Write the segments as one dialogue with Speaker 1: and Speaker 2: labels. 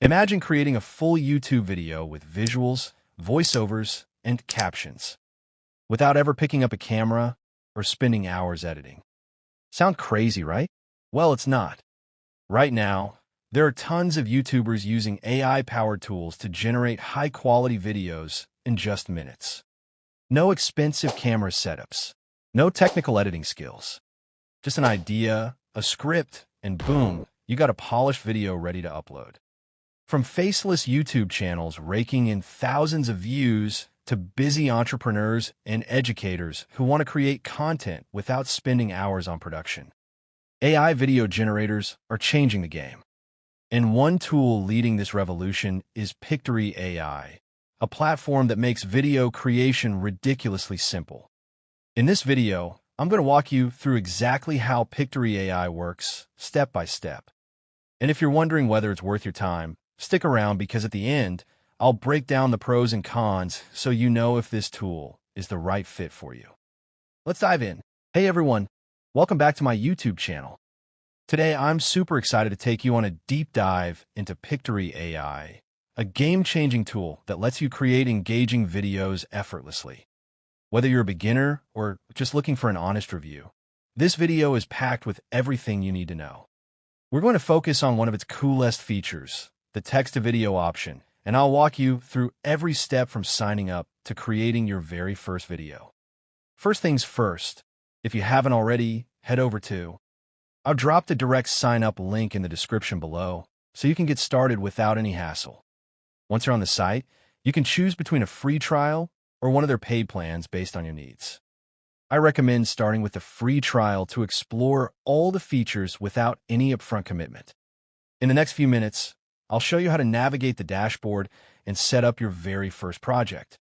Speaker 1: Imagine creating a full YouTube video with visuals, voiceovers, and captions, without ever picking up a camera or spending hours editing. Sound crazy, right? Well, it's not. Right now, there are tons of YouTubers using AI-powered tools to generate high-quality videos in just minutes. No expensive camera setups, no technical editing skills. Just an idea, a script, and boom, you got a polished video ready to upload. From faceless YouTube channels raking in thousands of views to busy entrepreneurs and educators who want to create content without spending hours on production. AI video generators are changing the game. And one tool leading this revolution is Pictory AI, a platform that makes video creation ridiculously simple. In this video, I'm going to walk you through exactly how Pictory AI works, step by step. And if you're wondering whether it's worth your time, stick around because at the end, I'll break down the pros and cons so you know if this tool is the right fit for you. Let's dive in. Hey everyone, welcome back to my YouTube channel. Today, I'm super excited to take you on a deep dive into Pictory AI, a game-changing tool that lets you create engaging videos effortlessly. Whether you're a beginner or just looking for an honest review, this video is packed with everything you need to know. We're going to focus on one of its coolest features, the text-to-video option, and I'll walk you through every step from signing up to creating your very first video. First things first, if you haven't already, head over to I'll drop the direct sign-up link in the description below so you can get started without any hassle. Once you're on the site, you can choose between a free trial or one of their paid plans based on your needs. I recommend starting with the free trial to explore all the features without any upfront commitment. In the next few minutes, I'll show you how to navigate the dashboard and set up your very first project.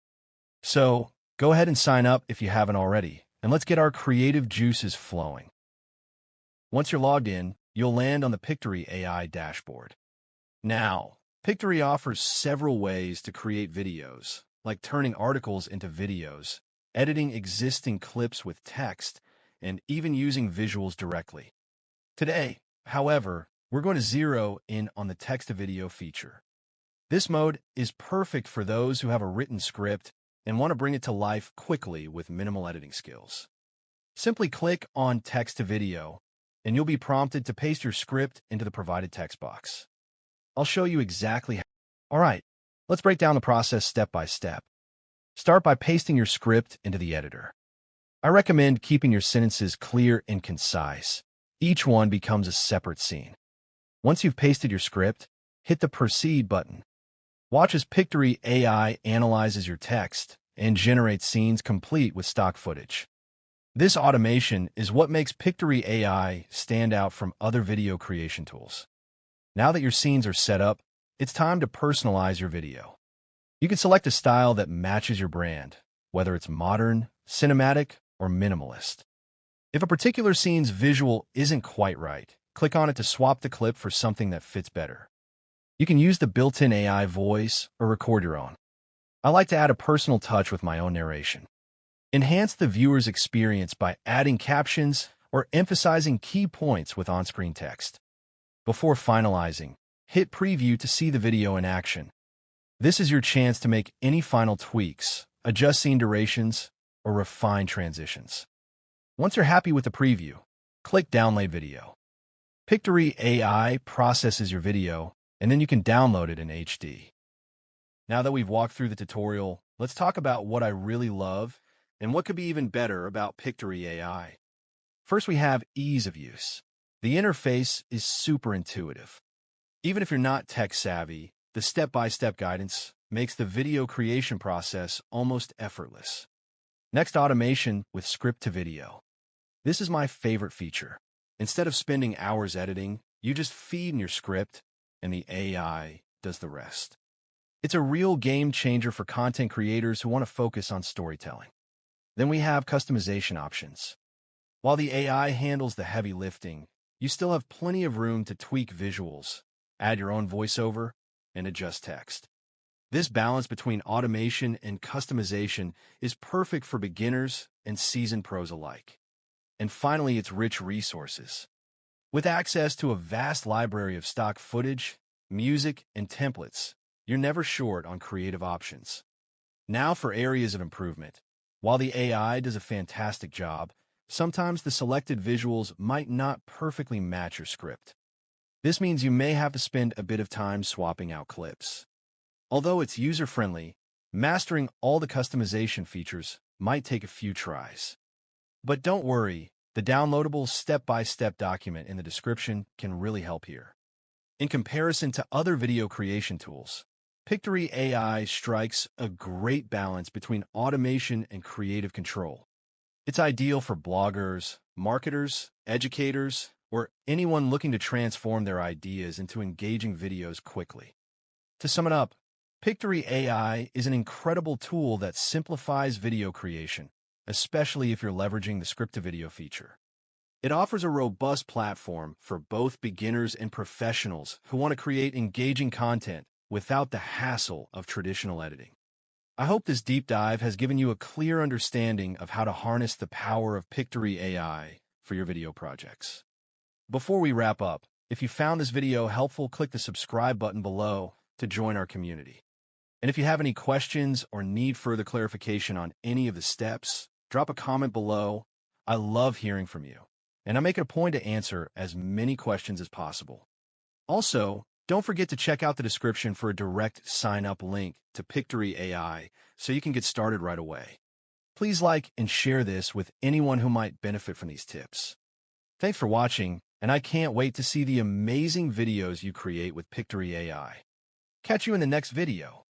Speaker 1: So, go ahead and sign up if you haven't already, and let's get our creative juices flowing. Once you're logged in, you'll land on the Pictory AI dashboard. Now, Pictory offers several ways to create videos, like turning articles into videos, editing existing clips with text, and even using visuals directly. Today, however, we're going to zero in on the text-to-video feature. This mode is perfect for those who have a written script and want to bring it to life quickly with minimal editing skills. Simply click on text-to-video, and you'll be prompted to paste your script into the provided text box. I'll show you exactly how. All right, let's break down the process step by step. Start by pasting your script into the editor. I recommend keeping your sentences clear and concise. Each one becomes a separate scene. Once you've pasted your script, hit the Proceed button. Watch as Pictory AI analyzes your text and generates scenes complete with stock footage. This automation is what makes Pictory AI stand out from other video creation tools. Now that your scenes are set up, it's time to personalize your video. You can select a style that matches your brand, whether it's modern, cinematic, or minimalist. If a particular scene's visual isn't quite right, click on it to swap the clip for something that fits better. You can use the built-in AI voice or record your own. I like to add a personal touch with my own narration. Enhance the viewer's experience by adding captions or emphasizing key points with on-screen text. Before finalizing, hit Preview to see the video in action. This is your chance to make any final tweaks, adjust scene durations, or refine transitions. Once you're happy with the preview, click Download Video. Pictory AI processes your video, and then you can download it in HD. Now that we've walked through the tutorial, let's talk about what I really love and what could be even better about Pictory AI. First, we have ease of use. The interface is super intuitive. Even if you're not tech-savvy, the step-by-step guidance makes the video creation process almost effortless. Next, automation with script-to-video. This is my favorite feature. Instead of spending hours editing, you just feed in your script, and the AI does the rest. It's a real game changer for content creators who want to focus on storytelling. Then we have customization options. While the AI handles the heavy lifting, you still have plenty of room to tweak visuals, add your own voiceover, and adjust text. This balance between automation and customization is perfect for beginners and seasoned pros alike. And finally, its rich resources. With access to a vast library of stock footage, music, and templates, you're never short on creative options. Now for areas of improvement. While the AI does a fantastic job, sometimes the selected visuals might not perfectly match your script. This means you may have to spend a bit of time swapping out clips. Although it's user-friendly, mastering all the customization features might take a few tries. But don't worry, the downloadable step-by-step document in the description can really help here. In comparison to other video creation tools, Pictory AI strikes a great balance between automation and creative control. It's ideal for bloggers, marketers, educators, or anyone looking to transform their ideas into engaging videos quickly. To sum it up, Pictory AI is an incredible tool that simplifies video creation, especially if you're leveraging the script-to-video feature. It offers a robust platform for both beginners and professionals who want to create engaging content without the hassle of traditional editing. I hope this deep dive has given you a clear understanding of how to harness the power of Pictory AI for your video projects. Before we wrap up, if you found this video helpful, click the subscribe button below to join our community. And if you have any questions or need further clarification on any of the steps, drop a comment below. I love hearing from you, and I make it a point to answer as many questions as possible. Also, don't forget to check out the description for a direct sign-up link to Pictory AI so you can get started right away. Please like and share this with anyone who might benefit from these tips. Thanks for watching, and I can't wait to see the amazing videos you create with Pictory AI. Catch you in the next video.